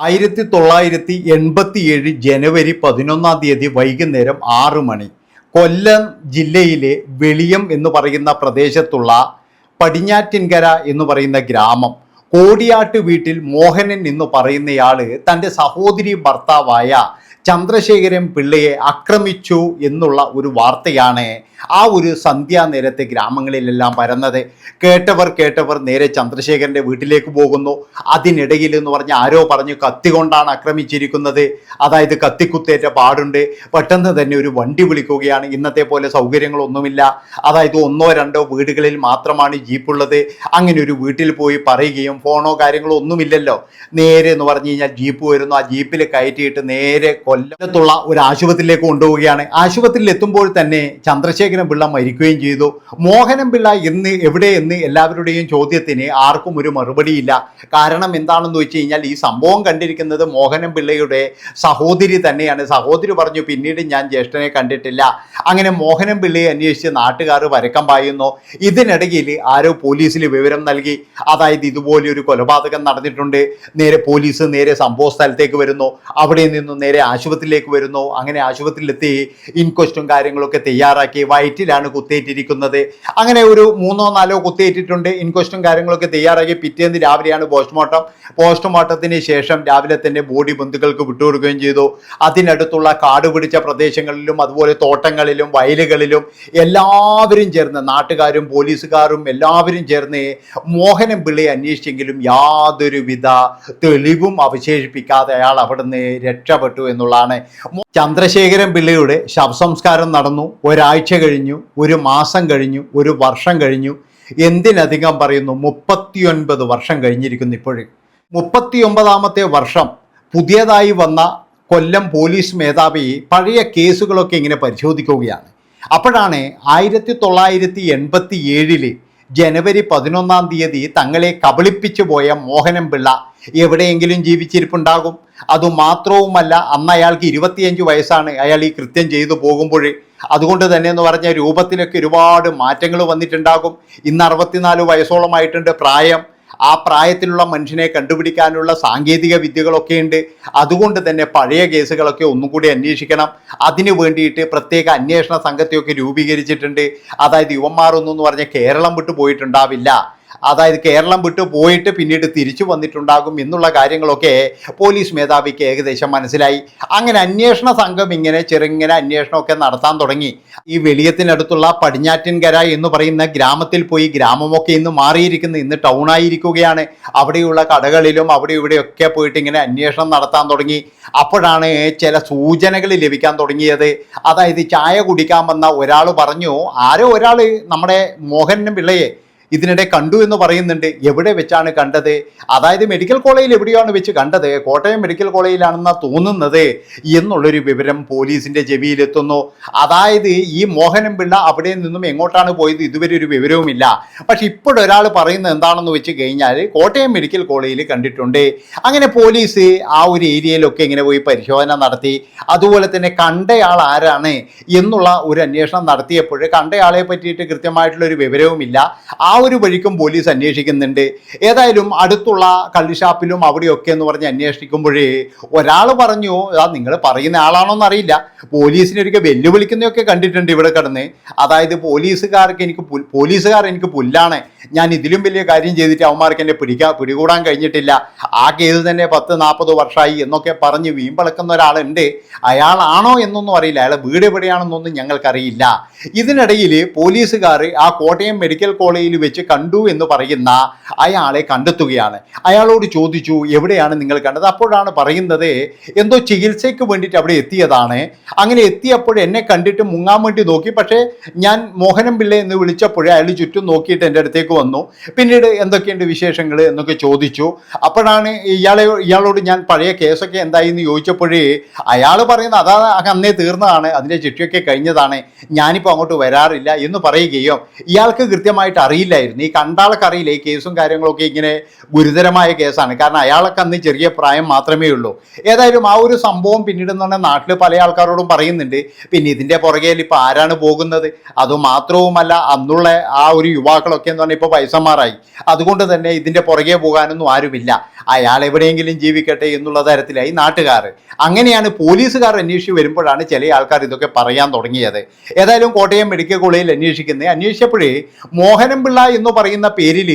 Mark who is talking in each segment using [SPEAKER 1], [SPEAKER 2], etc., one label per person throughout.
[SPEAKER 1] 1987 ജനുവരി 11 വൈകുന്നേരം 6 മണി കൊല്ലം ജില്ലയിലെ വെളിയം എന്ന് പറയുന്ന പ്രദേശത്തുള്ള പടിഞ്ഞാറ്റിൻകര എന്ന് പറയുന്ന ഗ്രാമം കോടിയാട്ട് വീട്ടിൽ മോഹനൻ എന്ന് പറയുന്നയാള് തൻ്റെ സഹോദരി ഭർത്താവായ ചന്ദ്രശേഖരൻ പിള്ളയെ ആക്രമിച്ചു എന്നുള്ള ഒരു വാർത്തയാണ് ആ ഒരു സന്ധ്യാനേരത്തെ ഗ്രാമങ്ങളിലെല്ലാം പരന്നത്. കേട്ടവർ നേരെ ചന്ദ്രശേഖരൻ്റെ വീട്ടിലേക്ക് പോകുന്നു. അതിനിടയിൽ എന്ന് പറഞ്ഞ ആരോ പറഞ്ഞു കത്തി കൊണ്ടാണ് ആക്രമിച്ചിരിക്കുന്നത്, അതായത് കത്തിക്കുത്തേറ്റ പാടുണ്ട്. പെട്ടെന്ന് തന്നെ ഒരു വണ്ടി വിളിക്കുകയാണ്. ഇന്നത്തെ പോലെ സൗകര്യങ്ങളൊന്നുമില്ല, അതായത് 1-2 വീടുകളിൽ മാത്രമാണ് ജീപ്പുള്ളത്. അങ്ങനെ ഒരു വീട്ടിൽ പോയി പറയുകയും ഫോണോ കാര്യങ്ങളോ ഒന്നുമില്ലല്ലോ. നേരെ എന്ന് പറഞ്ഞു കഴിഞ്ഞാൽ ജീപ്പ് വരുന്നു. ആ ജീപ്പിൽ കയറ്റിയിട്ട് നേരെ കൊല്ലത്തുള്ള ഒരു ആശുപത്രിയിലേക്ക് കൊണ്ടുപോവുകയാണ്. ആശുപത്രിയിൽ എത്തുമ്പോൾ തന്നെ ചന്ദ്രശേഖരൻ പിള്ള മരിക്കുകയും ചെയ്തു. മോഹനൻ പിള്ള എന്ന് എവിടെയെന്ന് എല്ലാവരുടെയും ചോദ്യത്തിന് ആർക്കും ഒരു മറുപടിയില്ല. കാരണം എന്താണെന്ന് വെച്ച് കഴിഞ്ഞാൽ ഈ സംഭവം കണ്ടിരിക്കുന്നത് മോഹനൻ പിള്ളയുടെ സഹോദരി തന്നെയാണ്. സഹോദരി പറഞ്ഞു പിന്നീട് ഞാൻ ജ്യേഷ്ഠനെ കണ്ടിട്ടില്ല. അങ്ങനെ മോഹനൻ പിള്ളയെ അന്വേഷിച്ച് നാട്ടുകാർ പരക്കം പായുന്നു. ഇതിനിടയിൽ ആരോ പോലീസിൽ വിവരം നൽകി, അതായത് ഇതുപോലെയൊരു കൊലപാതകം നടന്നിട്ടുണ്ട്. പോലീസ് നേരെ സംഭവ സ്ഥലത്തേക്ക് വരുന്നു. അവിടെ നിന്നും നേരെ ആശുപത്രിയിലേക്ക് വരുന്നു. അങ്ങനെ ആശുപത്രിയിലെത്തി ഇൻക്വസ്റ്റും കാര്യങ്ങളൊക്കെ തയ്യാറാക്കി. വയറ്റിലാണ് കുത്തേറ്റിരിക്കുന്നത്. അങ്ങനെ ഒരു 3-4 കുത്തേറ്റിട്ടുണ്ട്. ഇൻക്വസ്റ്റും കാര്യങ്ങളൊക്കെ തയ്യാറാക്കി. പിറ്റേന്ന് രാവിലെയാണ് പോസ്റ്റ്മോർട്ടത്തിന് ശേഷം രാവിലെ തന്നെ ബോഡി ബന്ധുക്കൾക്ക് വിട്ടുകൊടുക്കുകയും ചെയ്തു. അതിനടുത്തുള്ള കാട് പിടിച്ച പ്രദേശങ്ങളിലും അതുപോലെ തോട്ടങ്ങളിലും വയലുകളിലും എല്ലാവരും ചേർന്ന്, നാട്ടുകാരും പോലീസുകാരും എല്ലാവരും ചേർന്ന് മോഹനൻ പിള്ളയെ അന്വേഷിച്ചെങ്കിലും യാതൊരുവിധ തെളിവും അവശേഷിപ്പിക്കാതെ അയാൾ അവിടുന്ന് രക്ഷപ്പെട്ടു എന്നുള്ളതാണ്. ചന്ദ്രശേഖരൻ പിള്ളയുടെ ശവസംസ്കാരം നടന്നു. ഒരാഴ്ച കഴിഞ്ഞു, ഒരു മാസം കഴിഞ്ഞു, ഒരു വർഷം കഴിഞ്ഞു, എന്തിനധികം പറയുന്നു 39 വർഷം കഴിഞ്ഞിരിക്കുന്നു. ഇപ്പോഴും 39ാമത്തെ വർഷം പുതിയതായി വന്ന കൊല്ലം പോലീസ് മേധാവി പഴയ കേസുകളൊക്കെ ഇങ്ങനെ പരിശോധിക്കുകയാണ്. അപ്പോഴാണ് 1987 ജനുവരി 11 തങ്ങളെ കബളിപ്പിച്ചു പോയ മോഹനൻ പിള്ള എവിടെയെങ്കിലും ജീവിച്ചിരിപ്പുണ്ടാകും. അതുമാത്രവുമല്ല, അന്ന് അയാൾക്ക് 25 വയസ്സാണ് അയാൾ ഈ കൃത്യം ചെയ്തു പോകുമ്പോൾ. അതുകൊണ്ട് തന്നെ എന്ന് പറഞ്ഞ രൂപത്തിലൊക്കെ ഒരുപാട് മാറ്റങ്ങൾ വന്നിട്ടുണ്ടാകും. ഇന്ന് 64 വയസ്സോളമായിട്ടുണ്ട് പ്രായം. ആ പ്രായത്തിലുള്ള മനുഷ്യനെ കണ്ടുപിടിക്കാനുള്ള സാങ്കേതിക വിദ്യകളൊക്കെ ഉണ്ട്. അതുകൊണ്ട് തന്നെ പഴയ കേസുകളൊക്കെ ഒന്നും കൂടി അന്വേഷിക്കണം. അതിനു വേണ്ടിയിട്ട് പ്രത്യേക അന്വേഷണ സംഘത്തെയൊക്കെ രൂപീകരിച്ചിട്ടുണ്ട്. അതായത് യുവന്മാരൊന്നും പറഞ്ഞ കേരളം വിട്ടു പോയിട്ടുണ്ടാവില്ല, അതായത് കേരളം വിട്ടു പോയിട്ട് പിന്നീട് തിരിച്ചു വന്നിട്ടുണ്ടാകും എന്നുള്ള കാര്യങ്ങളൊക്കെ പോലീസ് മേധാവിക്ക് ഏകദേശം മനസ്സിലായി. അങ്ങനെ അന്വേഷണ സംഘം ഇങ്ങനെ ചെറുങ്ങനെ അന്വേഷണമൊക്കെ നടത്താൻ തുടങ്ങി. ഈ വെളിയത്തിനടുത്തുള്ള പടിഞ്ഞാറ്റിൻകര എന്ന് പറയുന്ന ഗ്രാമത്തിൽ പോയി. ഗ്രാമമൊക്കെ ഇന്ന് മാറിയിരിക്കുന്നു, ഇന്ന് ടൗണായിരിക്കുകയാണ്. അവിടെയുള്ള കടകളിലും അവിടെ ഇവിടെയൊക്കെ പോയിട്ട് ഇങ്ങനെ അന്വേഷണം നടത്താൻ തുടങ്ങി. അപ്പോഴാണ് ചില സൂചനകൾ ലഭിക്കാൻ തുടങ്ങിയത്. അതായത് ചായ കുടിക്കാൻ വന്ന ഒരാൾ പറഞ്ഞു, ആരോ ഒരാൾ നമ്മുടെ മോഹനൻ പിള്ളയെ ഇതിനിടെ കണ്ടു എന്ന് പറയുന്നുണ്ട്. എവിടെ വെച്ചാണ് കണ്ടത്? അതായത് മെഡിക്കൽ കോളേജിൽ എവിടെയാണ് വെച്ച് കണ്ടത്, കോട്ടയം മെഡിക്കൽ കോളേജിലാണെന്നാണ് തോന്നുന്നത് എന്നുള്ളൊരു വിവരം പോലീസിൻ്റെ ചെവിയിലെത്തുന്നു. അതായത് ഈ മോഹനൻ പിള്ള അവിടെ നിന്നും എങ്ങോട്ടാണ് പോയത് ഇതുവരെ ഒരു വിവരവുമില്ല. പക്ഷെ ഇപ്പോഴൊരാൾ പറയുന്നത് എന്താണെന്ന് വെച്ച് കഴിഞ്ഞാൽ കോട്ടയം മെഡിക്കൽ കോളേജിൽ കണ്ടിട്ടുണ്ട്. അങ്ങനെ പോലീസ് ആ ഒരു ഏരിയയിലൊക്കെ ഇങ്ങനെ പോയി പരിശോധന നടത്തി. അതുപോലെ തന്നെ കണ്ടയാൾ ആരാണ് എന്നുള്ള ഒരു അന്വേഷണം നടത്തിയപ്പോൾ കണ്ടയാളെ പറ്റിയിട്ട് കൃത്യമായിട്ടുള്ളൊരു വിവരവുമില്ല. ആ ഒരു വഴിക്കും പോലീസ് അന്വേഷിക്കുന്നുണ്ട്. ഏതായാലും അടുത്തുള്ള കള്ളിഷാപ്പിലും അവിടെയൊക്കെ എന്ന് പറഞ്ഞ് അന്വേഷിക്കുമ്പോഴേ ഒരാൾ പറഞ്ഞു, നിങ്ങൾ പറയുന്ന ആളാണോന്ന് അറിയില്ല, പോലീസിനെ ഒരിക്കൽ വെല്ലുവിളിക്കുന്നതൊക്കെ കണ്ടിട്ടുണ്ട് ഇവിടെ കിടന്ന്. അതായത് പോലീസുകാർ എനിക്ക് പുല്ലാണ്, ഞാൻ ഇതിലും വലിയ കാര്യം ചെയ്തിട്ട് അവന്മാർക്ക് എന്നെ പിടികൂടാൻ കഴിഞ്ഞിട്ടില്ല, ആ കേസ് തന്നെ 10-40 വർഷമായി എന്നൊക്കെ പറഞ്ഞ് വീമ്പളക്കുന്ന ഒരാളുണ്ട്. അയാളാണോ എന്നൊന്നും അറിയില്ല, അയാളെ വീട് എവിടെയാണെന്നൊന്നും ഞങ്ങൾക്കറിയില്ല. ഇതിനിടയിൽ പോലീസുകാർ ആ കോട്ടയം മെഡിക്കൽ കോളേജിൽ വെച്ച് കണ്ടു എന്ന് പറയുന്ന അയാളെ കണ്ടെത്തുകയാണ്. അയാളോട് ചോദിച്ചു, എവിടെയാണ് നിങ്ങൾ കണ്ടത്? അപ്പോഴാണ് പറയുന്നത് എന്തോ ചികിത്സയ്ക്ക് വേണ്ടിയിട്ട് അവിടെ എത്തിയതാണ്. അങ്ങനെ എത്തിയപ്പോൾ എന്നെ കണ്ടിട്ട് മുങ്ങാൻ വേണ്ടി നോക്കി. പക്ഷേ ഞാൻ മോഹനൻ പിള്ള എന്ന് വിളിച്ചപ്പോഴേ അയാൾ ചുറ്റും നോക്കിയിട്ട് എൻ്റെ അടുത്തേക്ക് വന്നു. പിന്നീട് എന്തൊക്കെയുണ്ട് വിശേഷങ്ങൾ എന്നൊക്കെ ചോദിച്ചു. അപ്പോഴാണ് ഇയാളോട് ഞാൻ പഴയ കേസൊക്കെ എന്തായി എന്ന് ചോദിച്ചപ്പോഴേ അയാൾ പറയുന്നത് അതാ അന്നേ തീർന്നതാണ്, അതിൻ്റെ ചിട്ടിയൊക്കെ കഴിഞ്ഞതാണ്, ഞാനിപ്പോൾ അങ്ങോട്ട് വരാറില്ല എന്ന് പറയുകയോ ഇയാൾക്ക് കൃത്യമായിട്ട് അറിയില്ല അറിയില്ലായിരുന്നു. ഈ കണ്ടാൾക്കറിയില്ല ഈ കേസും കാര്യങ്ങളൊക്കെ ഇങ്ങനെ ഗുരുതരമായ കേസാണ്. കാരണം അയാളൊക്കെ അന്ന് ചെറിയ പ്രായം മാത്രമേ ഉള്ളൂ. ഏതായാലും ആ ഒരു സംഭവം പിന്നീട് എന്ന് പറഞ്ഞാൽ നാട്ടിൽ പല ആൾക്കാരോടും പറയുന്നുണ്ട്. പിന്നെ ഇതിൻ്റെ പുറകെ ഇപ്പോൾ ആരാണ് പോകുന്നത്? അതുമാത്രവുമല്ല, അന്നുള്ള ആ ഒരു യുവാക്കളൊക്കെ എന്ന് പറഞ്ഞാൽ ഇപ്പോൾ വയസ്സന്മാരായി. അതുകൊണ്ട് തന്നെ ഇതിൻ്റെ പുറകെ പോകാനൊന്നും ആരുമില്ല. അയാൾ എവിടെയെങ്കിലും ജീവിക്കട്ടെ എന്നുള്ള തരത്തിലായി നാട്ടുകാർ. അങ്ങനെയാണ് പോലീസുകാർ അന്വേഷിച്ച് വരുമ്പോഴാണ് ചില ആൾക്കാർ ഇതൊക്കെ പറയാൻ തുടങ്ങിയത്. ഏതായാലും കോട്ടയം മെഡിക്കൽ കോളേജിൽ അന്വേഷിച്ചപ്പോഴേ മോഹനം പിള്ള എന്ന് പറയുന്ന പേരിൽ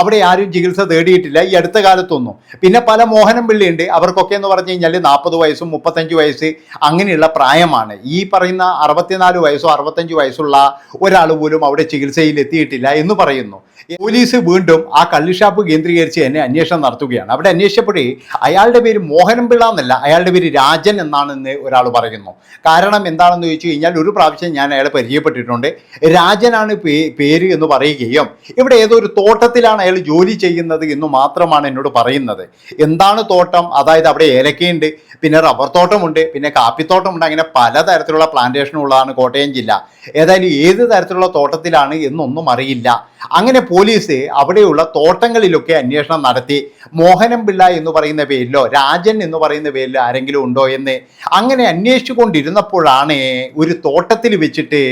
[SPEAKER 1] അവിടെ ആരും ചികിത്സ തേടിയിട്ടില്ല ഈ അടുത്ത കാലത്തൊന്നും. പിന്നെ പല മോഹനം പിള്ളയുണ്ട്, അവർക്കൊക്കെ എന്ന് പറഞ്ഞു കഴിഞ്ഞാൽ 40 വയസ്സും 35 വയസ്സ് അങ്ങനെയുള്ള പ്രായമാണ്. ഈ പറയുന്ന 64 വയസ്സോ 65 വയസ്സുള്ള ഒരാൾ പോലും അവിടെ ചികിത്സയിൽ എത്തിയിട്ടില്ല എന്ന് പറയുന്നു. പോലീസ് വീണ്ടും ആ കള്ളിഷാപ്പ് കേന്ദ്രീകരിച്ച് തന്നെ അന്വേഷണം നടത്തുകയാണ്. അവിടെ അന്വേഷിച്ചപ്പോഴേ അയാളുടെ പേര് മോഹനം പിള്ള എന്നല്ല, അയാളുടെ പേര് രാജൻ എന്നാണെന്ന് ഒരാൾ പറയുന്നു. കാരണം എന്താണെന്ന് ചോദിച്ചു കഴിഞ്ഞാൽ ഒരു പ്രാവശ്യം ഞാൻ അയാളെ പരിചയപ്പെട്ടിട്ടുണ്ട്. രാജനാണ് പേര് എന്ന് പറയുകയും ഇവിടെ ഏതോ ഒരു തോട്ടത്തിലാണ് അയാൾ ജോലി ചെയ്യുന്നത് എന്ന് മാത്രമാണ് എന്നോട് പറയുന്നത്. എന്താണ് തോട്ടം? അതായത് അവിടെ ഏലക്കയുണ്ട്, പിന്നെ റബ്ബർ തോട്ടമുണ്ട്, പിന്നെ കാപ്പിത്തോട്ടമുണ്ട്, അങ്ങനെ പലതരത്തിലുള്ള പ്ലാന്റേഷനുള്ളതാണ് കോട്ടയം ജില്ല. ഏതായാലും ഏത് തരത്തിലുള്ള തോട്ടത്തിലാണ് എന്നൊന്നും അറിയില്ല. അങ്ങനെ പോലീസ് അവിടെയുള്ള തോട്ടങ്ങളിലൊക്കെ അന്വേഷണം നടത്തി. മോഹനം പിള്ള എന്ന് പറയുന്ന പേരിലോ രാജൻ എന്ന് പറയുന്ന പേരിലോ ആരെങ്കിലും ഉണ്ടോ എന്ന് അങ്ങനെ അന്വേഷിച്ചു കൊണ്ടിരുന്നപ്പോഴാണ് ഒരു തോട്ടത്തിൽ വെച്ചിട്ട്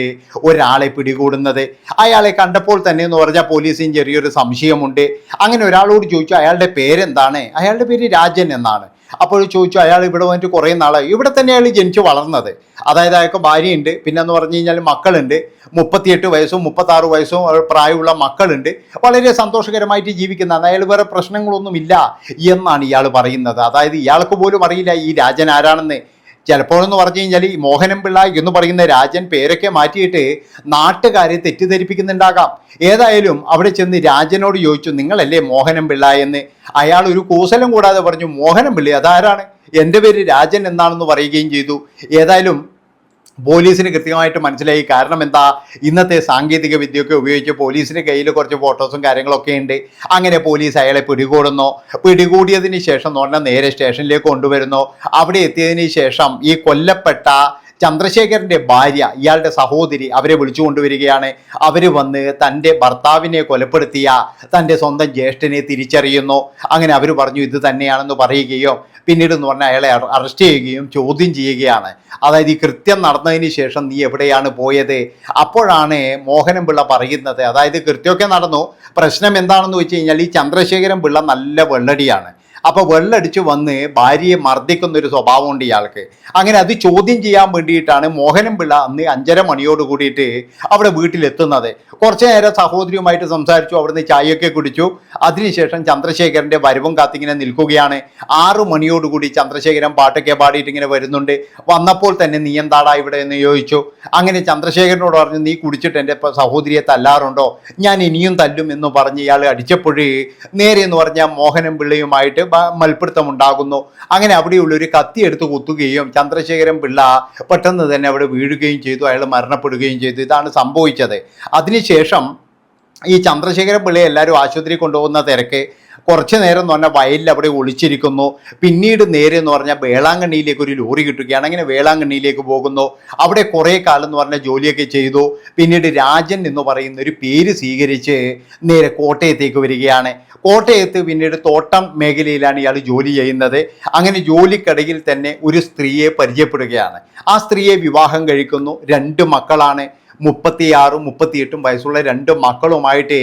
[SPEAKER 1] ഒരാളെ പിടികൂടുന്നത്. അയാളെ കണ്ടപ്പോൾ തന്നെ എന്ന് പറഞ്ഞാൽ പോലീസിന് ചെറിയൊരു സംശയമുണ്ട്. അങ്ങനെ ഒരാളോട് ചോദിച്ചു അയാളുടെ പേരെന്താണ്? അയാളുടെ പേര് രാജൻ എന്നാണ്. അപ്പോൾ ചോദിച്ചു അയാൾ ഇവിടെ വന്നിട്ട് കുറേ നാളായി. ഇവിടെ തന്നെ അയാൾ ജനിച്ചു വളർന്നത്. അതായത് അയാൾക്ക് ഭാര്യയുണ്ട്, പിന്നെ എന്ന് പറഞ്ഞു കഴിഞ്ഞാൽ മക്കളുണ്ട്. 38 വയസ്സും 36 വയസ്സും പ്രായമുള്ള മക്കളുണ്ട്. വളരെ സന്തോഷകരമായിട്ട് ജീവിക്കുന്നതാണ്. അയാൾ വേറെ പ്രശ്നങ്ങളൊന്നുമില്ല എന്നാണ് ഇയാൾ പറയുന്നത്. അതായത് ഇയാൾക്ക് പോലും അറിയില്ല ഈ രാജൻ ആരാണെന്ന്. ചിലപ്പോഴെന്ന് പറഞ്ഞു കഴിഞ്ഞാൽ ഈ മോഹനം പിള്ള എന്ന് പറയുന്ന രാജൻ പേരൊക്കെ മാറ്റിയിട്ട് നാട്ടുകാരെ തെറ്റിദ്ധരിപ്പിക്കുന്നുണ്ടാകാം. ഏതായാലും അവിടെ ചെന്ന് രാജനോട് ചോദിച്ചു നിങ്ങളല്ലേ മോഹനം പിള്ള എന്ന്. അയാൾ ഒരു കൂസലും കൂടാതെ പറഞ്ഞു മോഹനം പിള്ള അതാരാണ്? എൻ്റെ പേര് രാജൻ എന്നാണെന്ന് പറയുകയും ചെയ്തു. ഏതായാലും പോലീസിന് കൃത്യമായിട്ട് മനസ്സിലായി. കാരണം എന്താ, ഇന്നത്തെ സാങ്കേതിക വിദ്യയൊക്കെ ഉപയോഗിച്ച് പോലീസിൻ്റെ കയ്യിൽ കുറച്ച് ഫോട്ടോസും കാര്യങ്ങളൊക്കെ ഉണ്ട്. അങ്ങനെ പോലീസ് അയാളെ പിടികൂടുന്നു. പിടികൂടിയതിന് ശേഷം എന്ന് പറഞ്ഞാൽ നേരെ സ്റ്റേഷനിലേക്ക് കൊണ്ടുവരുന്നു. അവിടെ എത്തിയതിന് ശേഷം ഈ കൊല്ലപ്പെട്ട ചന്ദ്രശേഖരൻ്റെ ഭാര്യ, ഇയാളുടെ സഹോദരി, അവരെ വിളിച്ചു കൊണ്ടുവരികയാണ്. അവർ വന്ന് തൻ്റെ ഭർത്താവിനെ കൊലപ്പെടുത്തിയ തൻ്റെ സ്വന്തം ജ്യേഷ്ഠനെ തിരിച്ചറിയുന്നു. അങ്ങനെ അവർ പറഞ്ഞു ഇത് തന്നെയാണെന്ന് പറയുകയോ പിന്നീട് എന്ന് പറഞ്ഞാൽ അയാളെ അറസ്റ്റ് ചെയ്യുകയും ചോദ്യം ചെയ്യുകയാണ്. അതായത് ഈ കൃത്യം നടന്നതിന് ശേഷം നീ എവിടെയാണ് പോയത്? അപ്പോഴാണ് മോഹനം പിള്ള പറയുന്നത്, അതായത് കൃത്യമൊക്കെ നടന്നു, പ്രശ്നം എന്താണെന്ന് വെച്ച് കഴിഞ്ഞാൽ ഈ ചന്ദ്രശേഖരൻ പിള്ള നല്ല വെള്ളടിയാണ്. അപ്പോൾ വെള്ളടിച്ച് വന്ന് ഭാര്യയെ മർദ്ദിക്കുന്നൊരു സ്വഭാവമുണ്ട് ഇയാൾക്ക്. അങ്ങനെ അത് ചോദ്യം ചെയ്യാൻ വേണ്ടിയിട്ടാണ് മോഹനം പിള്ള അന്ന് 5:30 മണിയോട് കൂടിയിട്ട് അവിടെ വീട്ടിലെത്തുന്നത്. കുറച്ച് നേരം സഹോദരിയുമായിട്ട് സംസാരിച്ചു, അവിടുന്ന് ചായയൊക്കെ കുടിച്ചു. അതിനുശേഷം ചന്ദ്രശേഖരൻ്റെ വരവും കാത്തിങ്ങനെ നിൽക്കുകയാണ്. 6 മണിയോടുകൂടി ചന്ദ്രശേഖരൻ പാട്ടൊക്കെ പാടിയിട്ട് ഇങ്ങനെ വരുന്നുണ്ട്. വന്നപ്പോൾ തന്നെ നീ എന്താടാ ഇവിടെ എന്ന് ചോദിച്ചു. അങ്ങനെ ചന്ദ്രശേഖരനോട് പറഞ്ഞു നീ കുടിച്ചിട്ട് എൻ്റെ സഹോദരിയെ തല്ലാറുണ്ടോ? ഞാൻ ഇനിയും തല്ലും എന്ന് പറഞ്ഞ് ഇയാൾ അടിച്ചപ്പോഴേ നേരെ എന്ന് പറഞ്ഞാൽ മോഹനം പിള്ളയുമായിട്ട് മൽപ്പിടുത്തം ഉണ്ടാകുന്നു. അങ്ങനെ അവിടെയുള്ള ഒരു കത്തി എടുത്ത് കുത്തുകയും ചന്ദ്രശേഖരൻ പിള്ള പെട്ടെന്ന് തന്നെ അവിടെ വീഴുകയും ചെയ്തു. അയാൾ മരണപ്പെടുകയും ചെയ്തു. ഇതാണ് സംഭവിച്ചത്. അതിനുശേഷം ഈ ചന്ദ്രശേഖരൻ പിള്ളയെ എല്ലാവരും ആശുപത്രി കൊണ്ടുപോകുന്ന തിരക്ക്. കുറച്ച് നേരം എന്ന് പറഞ്ഞാൽ വയലിൽ അവിടെ ഒളിച്ചിരിക്കുന്നു. പിന്നീട് നേരെ എന്ന് പറഞ്ഞാൽ വേളാങ്കണ്ണിയിലേക്ക് ഒരു ലോറി കിട്ടുകയാണ്. അങ്ങനെ വേളാങ്കണ്ണിയിലേക്ക് പോകുന്നു. അവിടെ കുറേ കാലം എന്ന് പറഞ്ഞാൽ ജോലിയൊക്കെ ചെയ്തു. പിന്നീട് രാജൻ എന്ന് പറയുന്ന ഒരു പേര് സ്വീകരിച്ച് നേരെ കോട്ടയത്തേക്ക് വരികയാണ്. കോട്ടയത്ത് പിന്നീട് തോട്ടം മേഖലയിലാണ് ഇയാൾ ജോലി ചെയ്യുന്നത്. അങ്ങനെ ജോലിക്കിടയിൽ തന്നെ ഒരു സ്ത്രീയെ പരിചയപ്പെടുകയാണ്. ആ സ്ത്രീയെ വിവാഹം കഴിക്കുന്നു. 2 മക്കളാണ്. 36ഉം 38ഉം വയസ്സുള്ള 2 മക്കളുമായിട്ട്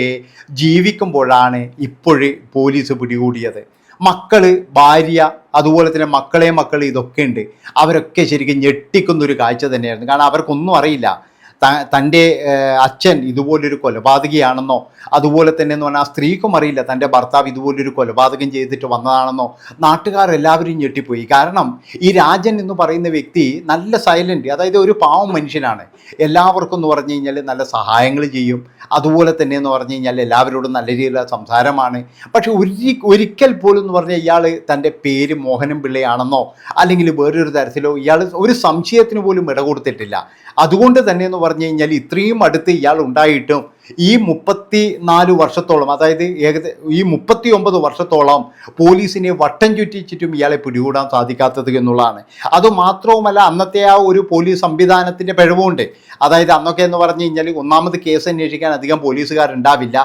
[SPEAKER 1] ജീവിക്കുമ്പോഴാണ് ഇപ്പോഴും പോലീസ് പിടികൂടിയത്. മക്കള്, ഭാര്യ, അതുപോലെ തന്നെ മക്കൾ ഇതൊക്കെ ഉണ്ട്. അവരൊക്കെ ശരിക്കും ഞെട്ടിക്കുന്നൊരു കാഴ്ച തന്നെയായിരുന്നു. കാരണം അവർക്കൊന്നും അറിയില്ല തൻ്റെ അച്ഛൻ ഇതുപോലൊരു കൊലപാതകിയാണെന്നോ, അതുപോലെ തന്നെ എന്ന് പറഞ്ഞാൽ ആ സ്ത്രീക്കും അറിയില്ല തൻ്റെ ഭർത്താവ് ഇതുപോലൊരു കൊലപാതകം ചെയ്തിട്ട് വന്നതാണെന്നോ. നാട്ടുകാരെല്ലാവരും ഞെട്ടിപ്പോയി. കാരണം ഈ രാജൻ എന്ന് പറയുന്ന വ്യക്തി നല്ല സൈലൻറ്റ്, അതായത് ഒരു പാവം മനുഷ്യനാണ്. എല്ലാവർക്കും എന്ന് പറഞ്ഞു കഴിഞ്ഞാൽ നല്ല സഹായങ്ങൾ ചെയ്യും. അതുപോലെ തന്നെ എന്ന് പറഞ്ഞു കഴിഞ്ഞാൽ എല്ലാവരോടും നല്ല രീതിയിലുള്ള സംസാരമാണ്. പക്ഷെ ഒരിക്കൽ പോലും എന്ന് പറഞ്ഞാൽ ഇയാൾ തൻ്റെ പേര് മോഹനം പിള്ളയാണെന്നോ അല്ലെങ്കിൽ വേറൊരു തരത്തിലോ ഇയാൾ ഒരു സംശയത്തിന് പോലും ഇട കൊടുത്തിട്ടില്ല. അതുകൊണ്ട് തന്നെ എന്ന് പറഞ്ഞു കഴിഞ്ഞാൽ ഇത്രയും അടുത്ത് ഇയാൾ ഉണ്ടായിട്ടും ഈ 34 വർഷത്തോളം, അതായത് ഈ 39 വർഷത്തോളം പോലീസിനെ വട്ടം ചുറ്റിച്ചിട്ടും ഇയാളെ പിടികൂടാൻ സാധിക്കാത്തത് എന്നുള്ളതാണ്. അതുമാത്രവുമല്ല, അന്നത്തെ ആ ഒരു പോലീസ് സംവിധാനത്തിൻ്റെ പിഴവുണ്ട്. അതായത് അന്നൊക്കെ എന്ന് പറഞ്ഞു കഴിഞ്ഞാൽ ഒന്നാമത് കേസ് അന്വേഷിക്കാൻ അധികം പോലീസുകാരുണ്ടാവില്ല,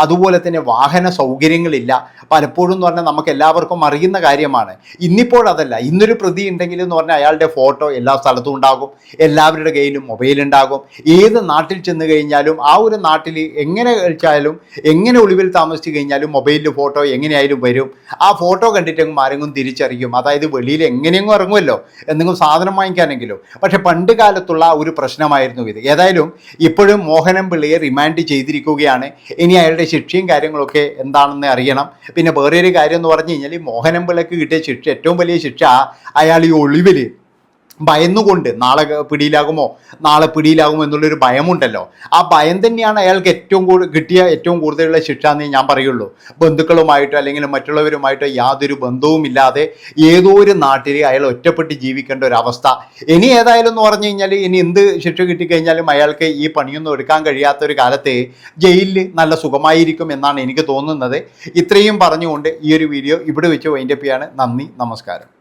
[SPEAKER 1] അതുപോലെ തന്നെ വാഹന സൗകര്യങ്ങളില്ല. പലപ്പോഴും എന്ന് പറഞ്ഞാൽ നമുക്ക് എല്ലാവർക്കും അറിയുന്ന കാര്യമാണ്. ഇന്നിപ്പോൾ അതല്ല. ഇന്നൊരു പ്രതി ഉണ്ടെങ്കിൽ എന്ന് പറഞ്ഞാൽ അയാളുടെ ഫോട്ടോ എല്ലാ സ്ഥലത്തും ഉണ്ടാകും, എല്ലാവരുടെ കയ്യിലും മൊബൈൽ ഉണ്ടാകും. ഏത് നാട്ടിൽ ചെന്ന് കഴിഞ്ഞാലും ആ ഒരു നാട്ടിൽ എങ്ങനെ കഴിച്ചാലും എങ്ങനെ ഒളിവിൽ താമസിച്ച് കഴിഞ്ഞാലും മൊബൈലിൽ ഫോട്ടോ എങ്ങനെയായാലും വരും. ആ ഫോട്ടോ കണ്ടിട്ടെങ്കിലും ആരെങ്കിലും തിരിച്ചറിയും. അതായത് വെളിയിൽ എങ്ങനെയെങ്കിലും ഇറങ്ങുമല്ലോ, എന്തെങ്കിലും സാധനം വാങ്ങിക്കാനെങ്കിലും. പക്ഷെ പണ്ട് കാലത്തുള്ള ഒരു പ്രശ്നമായിരുന്നു ഇത്. ഏതായാലും ഇപ്പോഴും മോഹനം പിള്ളയെ റിമാൻഡ് ചെയ്തിരിക്കുകയാണ്. ഇനി അയാളുടെ ശിക്ഷയും കാര്യങ്ങളൊക്കെ എന്താണെന്ന് അറിയണം. പിന്നെ വേറൊരു കാര്യം എന്ന് പറഞ്ഞു കഴിഞ്ഞാൽ മോഹനം പിള്ളയ്ക്ക് കിട്ടിയ ശിക്ഷ, ഏറ്റവും വലിയ ശിക്ഷ, അയാൾ ഈ ഒളിവിൽ ഭയന്നുകൊണ്ട് നാളെ പിടിയിലാകുമോ എന്നുള്ളൊരു ഭയമുണ്ടല്ലോ, ആ ഭയം തന്നെയാണ് അയാൾക്ക് കിട്ടിയ ഏറ്റവും കൂടുതലുള്ള ശിക്ഷ എന്നേ ഞാൻ പറയുള്ളൂ. ബന്ധുക്കളുമായിട്ടോ അല്ലെങ്കിൽ മറ്റുള്ളവരുമായിട്ടോ യാതൊരു ബന്ധവുമില്ലാതെ ഏതോ ഒരു നാട്ടിൽ അയാൾ ഒറ്റപ്പെട്ട് ജീവിക്കേണ്ട ഒരു അവസ്ഥ. ഇനി ഏതായാലും എന്ന് പറഞ്ഞു കഴിഞ്ഞാൽ ഇനി എന്ത് ശിക്ഷ കിട്ടിക്കഴിഞ്ഞാലും അയാൾക്ക് ഈ പണിയൊന്നും എടുക്കാൻ കഴിയാത്ത ഒരു കാലത്ത് ജയിലിൽ നല്ല സുഖമായിരിക്കും എന്നാണ് എനിക്ക് തോന്നുന്നത്. ഇത്രയും പറഞ്ഞുകൊണ്ട് ഈ ഒരു വീഡിയോ ഇവിടെ വെച്ച് വൈൻഡപ്പ് ചെയ്യാണ്. നന്ദി, നമസ്കാരം.